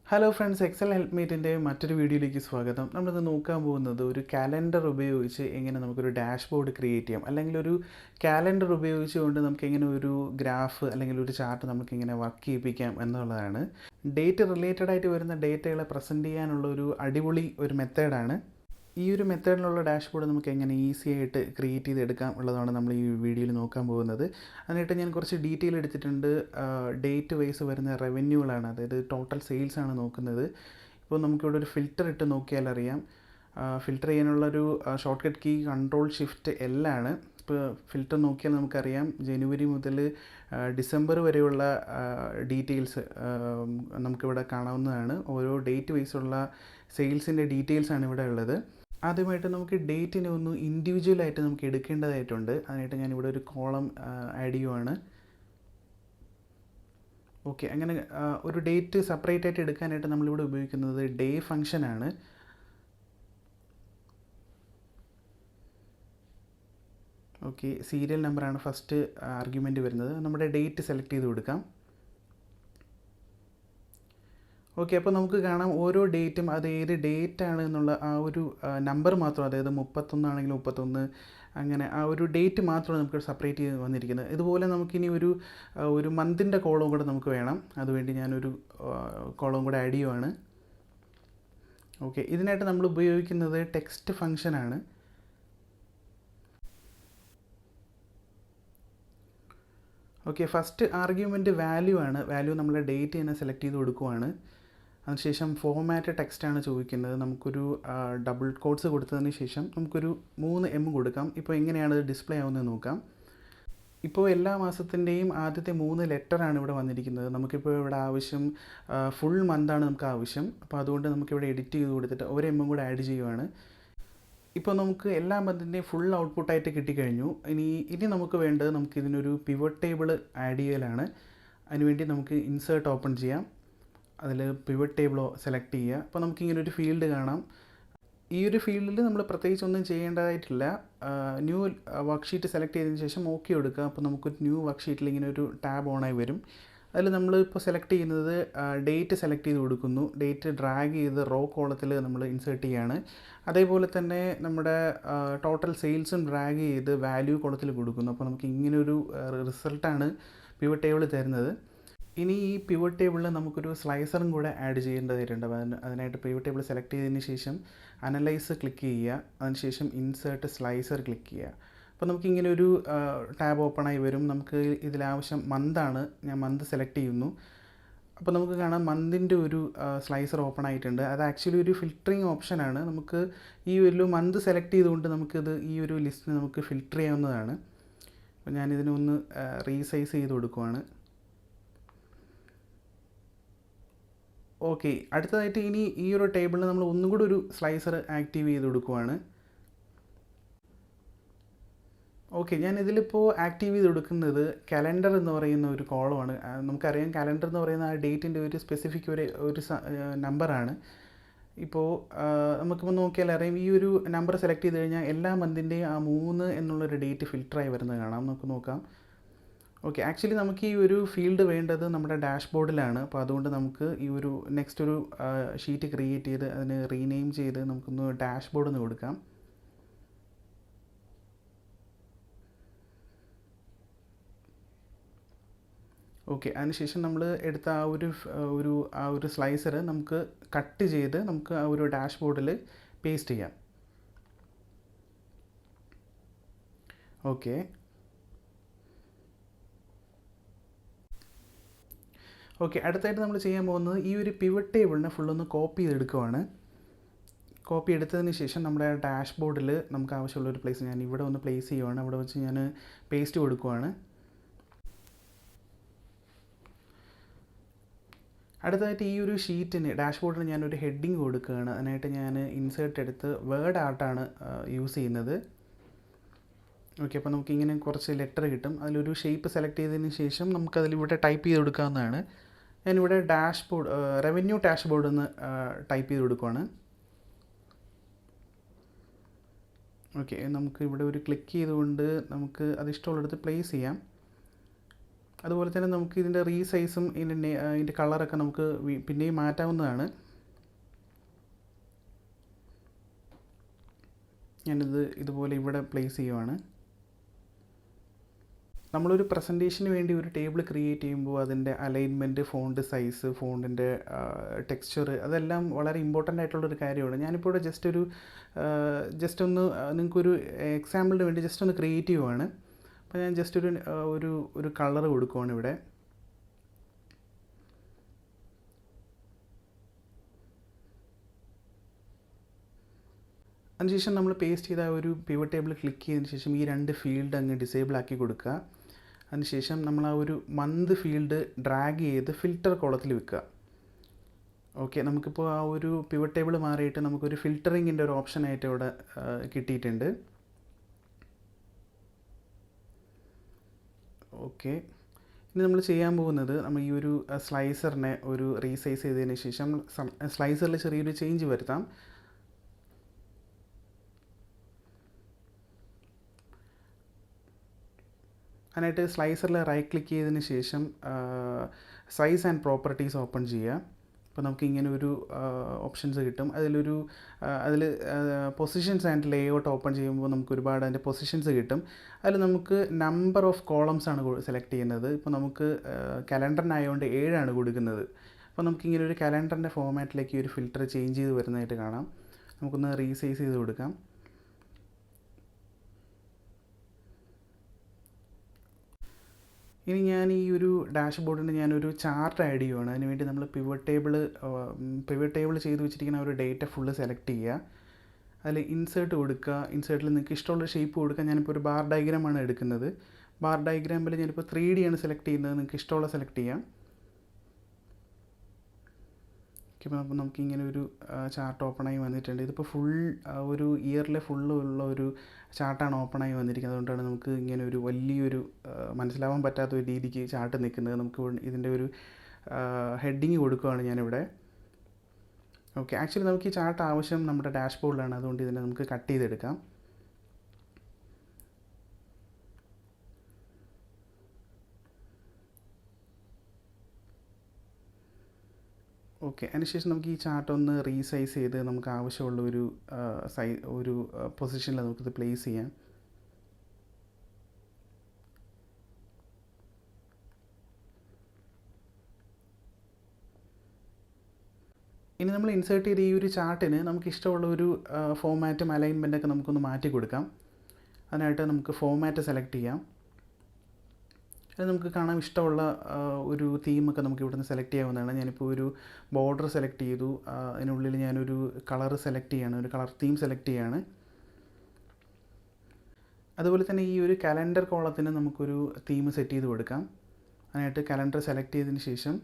Hello friends, Excel help മീറ്റിൻ്റെ മറ്റൊരു വീഡിയോയിലേക്ക് സ്വാഗതം. നമ്മളിത് നോക്കാൻ പോകുന്നത് ഒരു കാലണ്ടർ ഉപയോഗിച്ച് എങ്ങനെ നമുക്കൊരു ഡാഷ്ബോർഡ് ക്രിയേറ്റ് ചെയ്യാം, അല്ലെങ്കിൽ ഒരു കാലണ്ടർ ഉപയോഗിച്ചുകൊണ്ട് നമുക്ക് എങ്ങനെ ഒരു ഗ്രാഫ് അല്ലെങ്കിൽ ഒരു ചാർട്ട് നമുക്ക് എങ്ങനെ വർക്ക് ചെയ്യിപ്പിക്കാം എന്നുള്ളതാണ്. ഡേറ്റ് റിലേറ്റഡ് ആയിട്ട് വരുന്ന ഡേറ്റകളെ പ്രസൻറ്റ് ചെയ്യാനുള്ള ഒരു അടിപൊളി ഒരു മെത്തേഡാണ്. ഈ ഒരു മെത്തേഡിലുള്ള ഡാഷ്ബോർഡ് നമുക്ക് എങ്ങനെ ഈസി ആയിട്ട് ക്രിയേറ്റ് ചെയ്തെടുക്കാം ഉള്ളതാണ് നമ്മൾ ഈ വീഡിയോയിൽ നോക്കാൻ പോകുന്നത്. അതിനായിട്ട് ഞാൻ കുറച്ച് ഡീറ്റെയിൽ എടുത്തിട്ടുണ്ട്. ഡേറ്റ് വൈസ് വരുന്ന റവന്യൂകളാണ്, അതായത് ടോട്ടൽ സെയിൽസ് ആണ് നോക്കുന്നത്. ഇപ്പോൾ നമുക്കിവിടെ ഒരു ഫിൽറ്റർ ഇട്ട് നോക്കിയാൽ അറിയാം. ഫിൽറ്റർ ചെയ്യാനുള്ളൊരു ഷോർട്ട് കട്ട് കീ Ctrl+Shift+L ആണ്. ഇപ്പോൾ ഫിൽറ്റർ നോക്കിയാൽ നമുക്കറിയാം ജനുവരി മുതൽ ഡിസംബർ വരെയുള്ള ഡീറ്റെയിൽസ് നമുക്കിവിടെ കാണാവുന്നതാണ്. ഓരോ ഡേറ്റ് വൈസുള്ള സെയിൽസിൻ്റെ ഡീറ്റെയിൽസാണ് ഇവിടെ ഉള്ളത്. ആദ്യമായിട്ട് നമുക്ക് ഡേറ്റിനെ ഒന്ന് ഇൻഡിവിജ്വലായിട്ട് നമുക്ക് എടുക്കേണ്ടതായിട്ടുണ്ട്. അതിനായിട്ട് ഞാനിവിടെ ഒരു കോളം ആഡ് ചെയ്യുവാണ്. ഓക്കെ, അങ്ങനെ ഒരു ഡേറ്റ് സെപ്പറേറ്റ് ആയിട്ട് എടുക്കാനായിട്ട് നമ്മളിവിടെ ഉപയോഗിക്കുന്നത് ഡേ ഫംഗ്ഷനാണ്. ഓക്കെ, സീരിയൽ നമ്പറാണ് ഫസ്റ്റ് ആർഗ്യുമെൻറ്റ് വരുന്നത്. നമ്മുടെ ഡേറ്റ് സെലക്ട് ചെയ്ത് കൊടുക്കാം. ഓക്കെ, അപ്പോൾ നമുക്ക് കാണാം ഓരോ ഡേറ്റും അത് ഏത് ഡേറ്റാണ് എന്നുള്ള ആ ഒരു നമ്പർ മാത്രം, അതായത് 31 ആണെങ്കിൽ 31, അങ്ങനെ ആ ഒരു ഡേറ്റ് മാത്രമാണ് നമുക്ക് സെപ്പറേറ്റ് ചെയ്ത് വന്നിരിക്കുന്നത്. ഇതുപോലെ നമുക്കിനി ഒരു മന്തിൻ്റെ കോളം കൂടെ നമുക്ക് വേണം. അതുവേണ്ടി ഞാനൊരു കോളം കൂടെ ആഡ് ചെയ്യുവാണ്. ഓക്കെ, ഇതിനായിട്ട് നമ്മൾ ഉപയോഗിക്കുന്നത് ടെക്സ്റ്റ് ഫംഗ്ഷനാണ്. ഓക്കെ, ഫസ്റ്റ് ആർഗ്യുമെൻറ്റ് വാല്യൂ ആണ്. വാല്യൂ നമ്മൾ ഡേറ്റ് തന്നെ സെലക്ട് ചെയ്ത് കൊടുക്കുവാണ്. അതിനുശേഷം ഫോർമാറ്റ് ടെക്സ്റ്റാണ് ചോദിക്കുന്നത്. നമുക്കൊരു ഡബിൾ കോട്ട്സ് കൊടുത്തതിന് ശേഷം നമുക്കൊരു 3M കൊടുക്കാം. ഇപ്പോൾ എങ്ങനെയാണ് ഡിസ്പ്ലേ ആവുന്നത് നോക്കാം. ഇപ്പോൾ എല്ലാ മാസത്തിൻ്റെയും ആദ്യത്തെ 3 ലെറ്ററാണ് ഇവിടെ വന്നിരിക്കുന്നത്. നമുക്കിപ്പോൾ ഇവിടെ ആവശ്യം ഫുൾ മന്താണ് നമുക്ക് ആവശ്യം. അപ്പോൾ അതുകൊണ്ട് നമുക്കിവിടെ എഡിറ്റ് ചെയ്ത് കൊടുത്തിട്ട് ഒരു M കൂടെ ആഡ് ചെയ്യുവാണ്. ഇപ്പോൾ നമുക്ക് എല്ലാ മന്തിൻ്റെയും ഫുൾ ഔട്ട്പുട്ടായിട്ട് കിട്ടിക്കഴിഞ്ഞു. ഇനി നമുക്ക് വേണ്ടത് നമുക്കിതിനൊരു പിവറ്റ് ടേബിൾ ആഡ് ചെയ്യലാണ്. അതിനുവേണ്ടി നമുക്ക് ഇൻസേർട്ട് ഓപ്പൺ ചെയ്യാം. അതിൽ പിവറ്റ് ടേബിളോ സെലക്ട് ചെയ്യുക. അപ്പോൾ നമുക്കിങ്ങനെ ഒരു ഫീൽഡ് കാണാം. ഈ ഒരു ഫീൽഡിൽ നമ്മൾ പ്രത്യേകിച്ച് ഒന്നും ചെയ്യേണ്ടതായിട്ടില്ല. ന്യൂ വർക്ക്ഷീറ്റ് സെലക്ട് ചെയ്തതിന് ശേഷം ഓക്കെ കൊടുക്കുക. അപ്പോൾ നമുക്കൊരു ന്യൂ വർക്ക്ഷീറ്റിൽ ഇങ്ങനെ ഒരു ടാബ് ഓണായി വരും. അതിൽ നമ്മളിപ്പോൾ സെലക്ട് ചെയ്യുന്നത് ഡേറ്റ് സെലക്ട് ചെയ്ത് കൊടുക്കുന്നു. ഡേറ്റ് ഡ്രാഗ് ചെയ്ത് റോ കോളത്തിൽ നമ്മൾ ഇൻസേർട്ട് ചെയ്യുകയാണ്. അതേപോലെ തന്നെ നമ്മുടെ ടോട്ടൽ സെയിൽസും ഡ്രാഗ് ചെയ്ത് വാല്യൂ കോളത്തിൽ കൊടുക്കുന്നു. അപ്പോൾ നമുക്ക് ഇങ്ങനൊരു റിസൾട്ടാണ് പിവറ്റ് ടേബിൾ തരുന്നത്. ഇനി ഈ പിവറ്റ് ടേബിളിൽ നമുക്കൊരു സ്ലൈസറും കൂടെ ആഡ് ചെയ്യേണ്ടതായിട്ടുണ്ട്. അതിനായിട്ട് പിവറ്റ് ടേബിൾ സെലക്ട് ചെയ്തതിന് ശേഷം അനലൈസ് ക്ലിക്ക് ചെയ്യുക. അതിനുശേഷം ഇൻസേർട്ട് സ്ലൈസർ ക്ലിക്ക് ചെയ്യുക. അപ്പോൾ നമുക്കിങ്ങനെ ഒരു ടാബ് ഓപ്പണായി വരും. നമുക്ക് ഇതിലാവശ്യം മന്താണ്. ഞാൻ മന്ത് സെലക്ട് ചെയ്യുന്നു. അപ്പോൾ നമുക്ക് കാണാം മന്തിൻ്റെ ഒരു സ്ലൈസർ ഓപ്പൺ ആയിട്ടുണ്ട്. അത് ആക്ച്വലി ഒരു ഫിൽറ്ററിങ് ഓപ്ഷനാണ്. നമുക്ക് ഈ ഒരു മന്ത് സെലക്ട് ചെയ്തുകൊണ്ട് നമുക്കിത് ഈ ഒരു ലിസ്റ്റിന് നമുക്ക് ഫിൽറ്റർ ചെയ്യാവുന്നതാണ്. അപ്പോൾ ഞാനിതിനൊന്ന് റീസൈസ് ചെയ്ത് കൊടുക്കുവാണ്. ഓക്കെ, അടുത്തതായിട്ട് ഇനി ഈ ഒരു ടേബിളിൽ നമ്മൾ ഒന്നും കൂടി ഒരു സ്ലൈസർ ആക്റ്റീവ് ചെയ്ത് കൊടുക്കുവാണ്. ഓക്കെ, ഞാൻ ഇതിലിപ്പോൾ ആക്റ്റീവ് ചെയ്ത് കൊടുക്കുന്നത് കലണ്ടർ എന്ന് പറയുന്ന ഒരു കോളമാണ്. നമുക്കറിയാം കലണ്ടർ എന്ന് പറയുന്ന ആ ഡേറ്റിൻ്റെ ഒരു സ്പെസിഫിക് ഒരു നമ്പറാണ്. ഇപ്പോൾ നമുക്കിപ്പോൾ നോക്കിയാൽ അറിയാം, ഈ ഒരു നമ്പർ സെലക്ട് ചെയ്ത് കഴിഞ്ഞാൽ എല്ലാ മന്തിൻ്റെയും ആ 3 എന്നുള്ളൊരു ഡേറ്റ് ഫിൽറ്ററായി വരുന്നത് കാണാം. നമുക്ക് നോക്കാം. ഓക്കെ, ആക്ച്വലി നമുക്ക് ഈ ഒരു ഫീൽഡ് വേണ്ടത് നമ്മുടെ ഡാഷ്ബോർഡിലാണ്. അപ്പോൾ അതുകൊണ്ട് നമുക്ക് ഈ ഒരു നെക്സ്റ്റ് ഒരു ഷീറ്റ് ക്രിയേറ്റ് ചെയ്ത് അതിന് റീനെയിം ചെയ്ത് നമുക്കൊന്ന് ഡാഷ്ബോർഡ് എന്ന് കൊടുക്കാം. ഓക്കെ, അതിനുശേഷം നമ്മൾ എടുത്ത ആ ഒരു സ്ലൈസർ നമുക്ക് കട്ട് ചെയ്ത് നമുക്ക് ആ ഒരു ഡാഷ്ബോർഡിൽ പേസ്റ്റ് ചെയ്യാം. ഓക്കെ, അടുത്തായിട്ട് നമ്മൾ ചെയ്യാൻ പോകുന്നത് ഈ ഒരു പിവറ്റ് ടേബിളിനെ ഫുള്ളൊന്ന് കോപ്പി ചെയ്തെടുക്കുവാണ്. കോപ്പി എടുത്തതിന് ശേഷം നമ്മുടെ ഡാഷ്ബോർഡിൽ നമുക്ക് ആവശ്യമുള്ളൊരു പ്ലേസ് ഞാൻ ഇവിടെ ഒന്ന് പ്ലേസ് ചെയ്യുവാണ്. അവിടെ വെച്ച് ഞാൻ പേസ്റ്റ് കൊടുക്കുവാണ്. അടുത്തതായിട്ട് ഈ ഒരു ഷീറ്റിന് ഡാഷ്ബോർഡിന് ഞാനൊരു ഹെഡിങ് കൊടുക്കുകയാണ്. അതിനായിട്ട് ഞാൻ ഇൻസേർട്ട് എടുത്ത് വേർഡ് ആർട്ടാണ് യൂസ് ചെയ്യുന്നത്. ഓക്കെ, അപ്പോൾ നമുക്കിങ്ങനെ കുറച്ച് ലെറ്റർ കിട്ടും. അതിലൊരു ഷേപ്പ് സെലക്ട് ചെയ്തതിന് ശേഷം നമുക്കതിലിവിടെ ടൈപ്പ് ചെയ്ത് കൊടുക്കാവുന്നതാണ്. ഞാനിവിടെ റവന്യൂ ഡാഷ്ബോർഡ് എന്ന് ടൈപ്പ് ചെയ്ത് കൊടുക്കുവാണ്. ഓക്കെ, നമുക്ക് ഇവിടെ ഒരു ക്ലിക്ക് ചെയ്തുകൊണ്ട് നമുക്ക് അത് ഇഷ്ടമുള്ളിടത്ത് പ്ലേസ് ചെയ്യാം. അതുപോലെ തന്നെ നമുക്ക് ഇതിൻ്റെ റീസൈസും ഇതിൻ്റെ കളറൊക്കെ നമുക്ക് പിന്നെയും മാറ്റാവുന്നതാണ്. ഞാനിത് ഇതുപോലെ ഇവിടെ പ്ലേസ് ചെയ്യുവാണ്. നമ്മളൊരു പ്രസൻറ്റേഷന് വേണ്ടി ഒരു ടേബിൾ ക്രിയേറ്റ് ചെയ്യുമ്പോൾ അതിൻ്റെ അലൈൻമെൻറ്റ്, ഫോണ്ട് സൈസ്, ഫോണ്ടിൻ്റെ ടെക്സ്ചർ, അതെല്ലാം വളരെ ഇമ്പോർട്ടൻ്റ് ആയിട്ടുള്ളൊരു കാര്യമാണ്. ഞാനിപ്പോൾ ഇവിടെ ജസ്റ്റ് ഒന്ന് നിങ്ങൾക്കൊരു എക്സാമ്പിളിന് വേണ്ടി ജസ്റ്റ് ഒന്ന് ക്രിയേറ്റ് ചെയ്യുവാണ്. അപ്പോൾ ഞാൻ ജസ്റ്റ് ഒരു കളർ കൊടുക്കുവാണ് ഇവിടെ. അതിനുശേഷം നമ്മൾ പേസ്റ്റ് ചെയ്ത ഒരു പിവറ്റ് ടേബിൾ ക്ലിക്ക് ചെയ്തതിന് ശേഷം ഈ 2 ഫീൽഡ് അങ്ങ് ഡിസേബിൾ ആക്കി കൊടുക്കുക. അതിനുശേഷം നമ്മൾ ആ ഒരു മന്ത് ഫീൽഡ് ഡ്രാഗ് ചെയ്ത് ഫിൽറ്റർ കോളത്തിൽ വെക്കുക. ഓക്കെ, നമുക്കിപ്പോൾ ആ ഒരു പിവറ്റ് ടേബിൾ മാറിയിട്ട് നമുക്കൊരു ഫിൽറ്ററിങ്ങിൻ്റെ ഒരു ഓപ്ഷനായിട്ട് ഇവിടെ കിട്ടിയിട്ടുണ്ട്. ഓക്കെ, ഇനി നമ്മൾ ചെയ്യാൻ പോകുന്നത്, നമ്മൾ ഈ ഒരു സ്ലൈസറിനെ ഒരു റീസൈസ് ചെയ്തതിന് ശേഷം സ്ലൈസറിൽ ചെറിയൊരു ചേഞ്ച് വരുത്താം. അതിനായിട്ട് സ്ലൈസറിൽ റൈറ്റ് ക്ലിക്ക് ചെയ്തതിന് ശേഷം സൈസ് ആൻഡ് പ്രോപ്പർട്ടീസ് ഓപ്പൺ ചെയ്യുക. അപ്പോൾ നമുക്ക് ഇങ്ങനെ ഒരു ഓപ്ഷൻസ് കിട്ടും. അതിൽ പൊസിഷൻസ് ആൻഡ് ലേഔട്ട് ഓപ്പൺ ചെയ്യുമ്പോൾ നമുക്ക് ഒരുപാട് അതിൻ്റെ പൊസിഷൻസ് കിട്ടും. അതിൽ നമുക്ക് നമ്പർ ഓഫ് കോളംസ് ആണ് സെലക്ട് ചെയ്യുന്നത്. ഇപ്പോൾ നമുക്ക് കലണ്ടറിനായതുകൊണ്ട് 7 കൊടുക്കുന്നത്. അപ്പോൾ നമുക്കിങ്ങനെ ഒരു കലണ്ടറിൻ്റെ ഫോമാറ്റിലേക്ക് ഒരു ഫിൽറ്റർ ചേഞ്ച് ചെയ്ത് വരുന്നതായിട്ട് കാണാം. നമുക്കൊന്ന് റീസൈസ് ചെയ്ത് കൊടുക്കാം. ഇനി ഞാൻ ഈ ഒരു ഡാഷ്ബോർഡിന് ഞാനൊരു ചാർട്ട് ആഡ് ചെയ്യുകയാണ്. അതിനുവേണ്ടി നമ്മൾ പിവറ്റ് ടേബിൾ ചെയ്ത് വെച്ചിരിക്കുന്ന ഒരു ഡേറ്റ ഫുള്ള് സെലക്ട് ചെയ്യുക. അതിൽ ഇൻസേർട്ട് കൊടുക്കുക. ഇൻസേർട്ടിൽ നിങ്ങൾക്ക് ഇഷ്ടമുള്ള ഷേപ്പ് കൊടുക്കുക. ഞാനിപ്പോൾ ഒരു ബാർ ഡയഗ്രാമാണ് എടുക്കുന്നത്. ബാർ ഡയഗ്രാമിൽ ഞാനിപ്പോൾ 3D ആണ് സെലക്ട് ചെയ്യുന്നത്. നിങ്ങൾക്ക് ഇഷ്ടമുള്ള സെലക്ട് ചെയ്യാം. അപ്പോൾ നമുക്കിങ്ങനെ ഒരു ചാർട്ട് ഓപ്പണായി വന്നിട്ടുണ്ട്. ഇതിപ്പോൾ ഫുൾ ഒരു ഇയറിലെ ഫുള്ളുള്ള ഒരു ചാർട്ടാണ് ഓപ്പണായി വന്നിരിക്കുന്നത്. അതുകൊണ്ടാണ് നമുക്ക് ഇങ്ങനെ ഒരു വലിയൊരു മനസ്സിലാവാൻ പറ്റാത്ത ഒരു രീതിക്ക് ചാർട്ട് നിൽക്കുന്നത്. നമുക്ക് ഇതിൻ്റെ ഒരു ഹെഡിങ് കൊടുക്കുകയാണ് ഞാനിവിടെ. ഓക്കെ, ആക്ച്വലി നമുക്ക് ഈ ചാർട്ട് ആവശ്യം നമ്മുടെ ഡാഷ്ബോർഡിലാണ്. അതുകൊണ്ട് ഇതിനെ നമുക്ക് കട്ട് ചെയ്തെടുക്കാം. ഓക്കെ, അതിനുശേഷം നമുക്ക് ഈ ചാർട്ട് ഒന്ന് റീസൈസ് ചെയ്ത് നമുക്ക് ആവശ്യമുള്ള ഒരു പൊസിഷനിൽ നമുക്കിത് പ്ലേസ് ചെയ്യാം. ഇനി നമ്മൾ ഇൻസേർട്ട് ചെയ്ത ഈ ഒരു ചാർട്ടിന് നമുക്ക് ഇഷ്ടമുള്ള ഒരു ഫോമാറ്റും അലൈൻമെൻറ്റൊക്കെ നമുക്കൊന്ന് മാറ്റി കൊടുക്കാം. അതിനായിട്ട് നമുക്ക് ഫോമാറ്റ് സെലക്ട് ചെയ്യാം. അത് നമുക്ക് കാണാൻ ഇഷ്ടമുള്ള ഒരു തീമൊക്കെ നമുക്ക് ഇവിടുന്ന് സെലക്ട് ചെയ്യാവുന്നതാണ്. ഞാനിപ്പോൾ ഒരു ബോർഡർ സെലക്ട് ചെയ്തു. അതിനുള്ളിൽ ഞാനൊരു കളർ സെലക്ട് ചെയ്യാണ്, ഒരു കളർ തീം സെലക്ട് ചെയ്യാണ്. അതുപോലെ തന്നെ ഈ ഒരു കലണ്ടർ കോളത്തിന് നമുക്കൊരു തീം സെറ്റ് ചെയ്ത് കൊടുക്കാം. അതിനായിട്ട് കലണ്ടർ സെലക്ട് ചെയ്തതിന് ശേഷം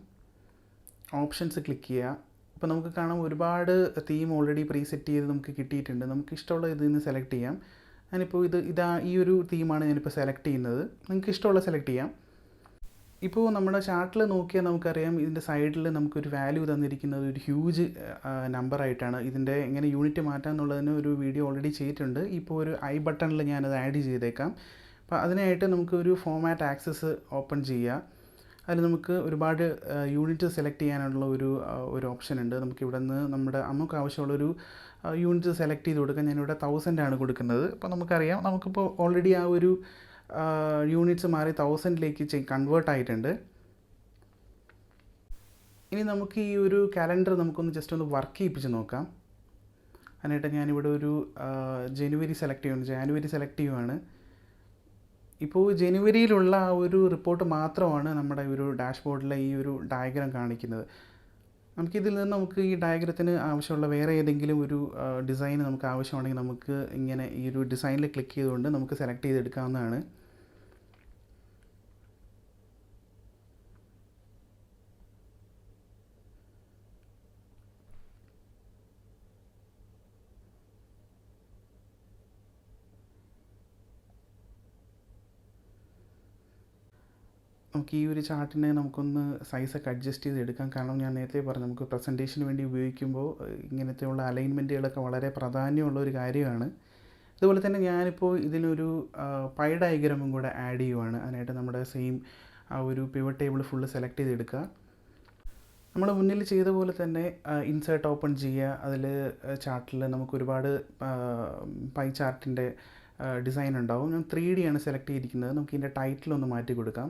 ഓപ്ഷൻസ് ക്ലിക്ക് ചെയ്യുക. അപ്പോൾ നമുക്ക് കാണാം ഒരുപാട് തീം ഓൾറെഡി പ്രീസെറ്റ് ചെയ്ത് നമുക്ക് കിട്ടിയിട്ടുണ്ട്. നമുക്ക് ഇഷ്ടമുള്ള ഇതിൽ നിന്ന് സെലക്ട് ചെയ്യാം. ഞാനിപ്പോൾ ഈ ഒരു തീമാണ് ഞാനിപ്പോൾ സെലക്ട് ചെയ്യുന്നത്. നിങ്ങൾക്ക് ഇഷ്ടമുള്ള സെലക്ട് ചെയ്യാം. ഇപ്പോൾ നമ്മുടെ ചാർട്ടിൽ നോക്കിയാൽ നമുക്കറിയാം ഇതിൻ്റെ സൈഡിൽ നമുക്കൊരു വാല്യൂ തന്നിരിക്കുന്നത് ഒരു ഹ്യൂജ് നമ്പറായിട്ടാണ്. ഇതിൻ്റെ എങ്ങനെ യൂണിറ്റ് മാറ്റാം എന്നുള്ളതിന് ഒരു വീഡിയോ ഓൾറെഡി ചെയ്തിട്ടുണ്ട്. ഇപ്പോൾ ഒരു ഐ ബട്ടണിൽ ഞാനത് ആഡ് ചെയ്തേക്കാം. അപ്പോൾ അതിനായിട്ട് നമുക്കൊരു ഫോമാറ്റ് ആക്സസ് ഓപ്പൺ ചെയ്യുക. അതിൽ നമുക്ക് ഒരുപാട് യൂണിറ്റ് സെലക്ട് ചെയ്യാനുള്ള ഒരു ഓപ്ഷൻ ഉണ്ട്. നമുക്കിവിടെ നിന്ന് നമുക്ക് ആവശ്യമുള്ളൊരു യൂണിറ്റ് സെലക്ട് ചെയ്ത് കൊടുക്കാം. ഞാനിവിടെ 1000 കൊടുക്കുന്നത്. അപ്പോൾ നമുക്കറിയാം നമുക്കിപ്പോൾ ഓൾറെഡി ആ ഒരു യൂണിറ്റ്സ് മാറി 1000ലേക്ക് കൺവേർട്ട് ആയിട്ടുണ്ട്. ഇനി നമുക്ക് ഈ ഒരു കാലണ്ടർ നമുക്കൊന്ന് ജസ്റ്റ് ഒന്ന് വർക്ക് ചെയ്യിപ്പിച്ച് നോക്കാം. അതിനായിട്ട് ഞാനിവിടെ ഒരു ജനുവരി സെലക്ട് ചെയ്യുവാണ്. ഇപ്പോൾ ജനുവരിയിലുള്ള ആ ഒരു റിപ്പോർട്ട് മാത്രമാണ് നമ്മുടെ ഒരു ഡാഷ്ബോർഡിലെ ഈ ഒരു ഡയഗ്രാം കാണിക്കുന്നത്. നമുക്കിതിൽ നിന്ന് നമുക്ക് ഈ ഡയഗ്രത്തിന് ആവശ്യമുള്ള വേറെ ഏതെങ്കിലും ഒരു ഡിസൈൻ നമുക്ക് ആവശ്യമാണെങ്കിൽ നമുക്ക് ഇങ്ങനെ ഈ ഒരു ഡിസൈനിൽ ക്ലിക്ക് ചെയ്തുകൊണ്ട് നമുക്ക് സെലക്ട് ചെയ്തെടുക്കാവുന്നതാണ്. നമുക്ക് ഈ ഒരു ചാർട്ടിനെ നമുക്കൊന്ന് സൈസൊക്കെ അഡ്ജസ്റ്റ് ചെയ്തെടുക്കാം. കാരണം ഞാൻ നേരത്തെ പറഞ്ഞു നമുക്ക് പ്രസൻറ്റേഷന് വേണ്ടി ഉപയോഗിക്കുമ്പോൾ ഇങ്ങനത്തെയുള്ള അലൈൻമെൻറ്റുകളൊക്കെ വളരെ പ്രാധാന്യമുള്ള ഒരു കാര്യമാണ്. അതുപോലെ തന്നെ ഞാനിപ്പോൾ ഇതിനൊരു പൈ ഡയഗ്രാമും കൂടെ ആഡ് ചെയ്യുവാണ്. അതിനായിട്ട് നമ്മുടെ സെയിം ആ ഒരു പിവറ്റ് ടേബിൾ ഫുള്ള് സെലക്ട് ചെയ്തെടുക്കുക. നമ്മൾ മുന്നിൽ ചെയ്ത പോലെ തന്നെ ഇൻസേർട്ട് ഓപ്പൺ ചെയ്യുക. അതിൽ ചാർട്ടിൽ നമുക്ക് ഒരുപാട് പൈ ചാർട്ടിൻ്റെ ഡിസൈൻ ഉണ്ടാവും. ഞാൻ 3D ആണ് സെലക്ട് ചെയ്തിരിക്കുന്നത്. നമുക്ക് ഇതിൻ്റെ ടൈറ്റിലൊന്ന് മാറ്റി കൊടുക്കാം.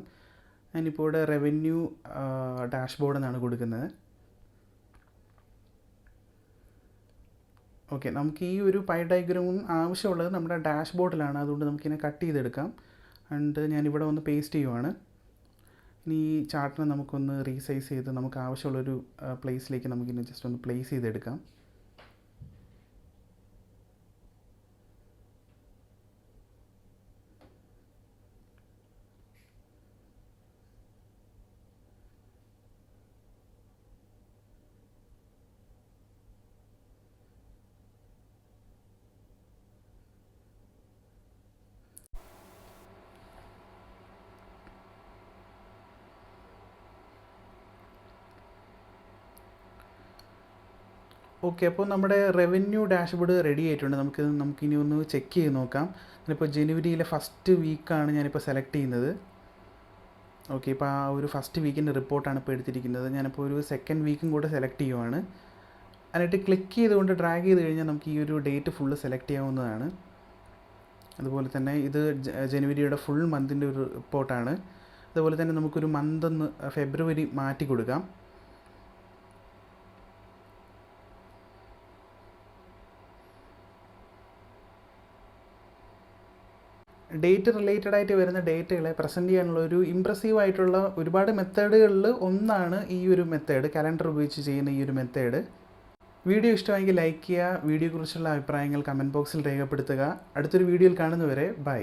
ഞാനിപ്പോൾ ഇവിടെ റവന്യൂ ഡാഷ്ബോർഡ് എന്നാണ് കൊടുക്കുന്നത്. ഓക്കെ, നമുക്ക് ഈ ഒരു പൈ ഡയഗ്രാമും ആവശ്യമുള്ളത് നമ്മുടെ ഡാഷ്ബോർഡിലാണ്. അതുകൊണ്ട് നമുക്കിതിനെ കട്ട് ചെയ്തെടുക്കാം. ആൻഡ് ഞാനിവിടെ ഒന്ന് പേസ്റ്റ് ചെയ്യുവാണ്. ഇനി ഈ ചാർട്ടിനെ നമുക്കൊന്ന് റീസൈസ് ചെയ്ത് നമുക്ക് ആവശ്യമുള്ളൊരു പ്ലേസിലേക്ക് നമുക്കിനി ജസ്റ്റ് ഒന്ന് പ്ലേസ് ചെയ്തെടുക്കാം. ഓക്കെ, അപ്പോൾ നമ്മുടെ റവന്യൂ ഡാഷ്ബോർഡ് റെഡി ആയിട്ടുണ്ട്. നമുക്കിനി ഒന്ന് ചെക്ക് ചെയ്ത് നോക്കാം. ഞാനിപ്പോൾ ജനുവരിയിലെ ഫസ്റ്റ് വീക്കാണ് ഞാനിപ്പോൾ സെലക്ട് ചെയ്യുന്നത്. ഓക്കെ, ഇപ്പോൾ ആ ഒരു ഫസ്റ്റ് വീക്കിൻ്റെ റിപ്പോർട്ടാണ് ഇപ്പോൾ എടുത്തിരിക്കുന്നത്. ഞാനിപ്പോൾ ഒരു സെക്കൻഡ് വീക്കും കൂടെ സെലക്ട് ചെയ്യുവാണ്. എന്നിട്ട് ക്ലിക്ക് ചെയ്തുകൊണ്ട് ഡ്രാഗ് ചെയ്ത് കഴിഞ്ഞാൽ നമുക്ക് ഈ ഒരു ഡേറ്റ് ഫുള്ള് സെലക്ട് ചെയ്യാവുന്നതാണ്. അതുപോലെ തന്നെ ഇത് ജനുവരിയുടെ ഫുൾ മന്തിൻ്റെ ഒരു റിപ്പോർട്ടാണ്. അതുപോലെ തന്നെ നമുക്കൊരു മന്തൊന്ന് ഫെബ്രുവരി മാറ്റി കൊടുക്കാം. ഡേറ്റ് റിലേറ്റഡ് ആയിട്ട് വരുന്ന ഡേറ്റുകളെ പ്രസൻറ്റ് ചെയ്യാനുള്ള ഒരു ഇമ്പ്രസീവ് ആയിട്ടുള്ള ഒരുപാട് മെത്തേഡുകളിൽ ഒന്നാണ് ഈ ഒരു മെത്തേഡ്, കലണ്ടർ ഉപയോഗിച്ച് ചെയ്യുന്ന ഈ ഒരു മെത്തേഡ്. വീഡിയോ ഇഷ്ടമായെങ്കിൽ ലൈക്ക് ചെയ്യുക. വീഡിയോയെക്കുറിച്ചുള്ള അഭിപ്രായങ്ങൾ കമൻറ്റ് ബോക്സിൽ രേഖപ്പെടുത്തുക. അടുത്തൊരു വീഡിയോയിൽ കാണുന്നവരെ ബൈ.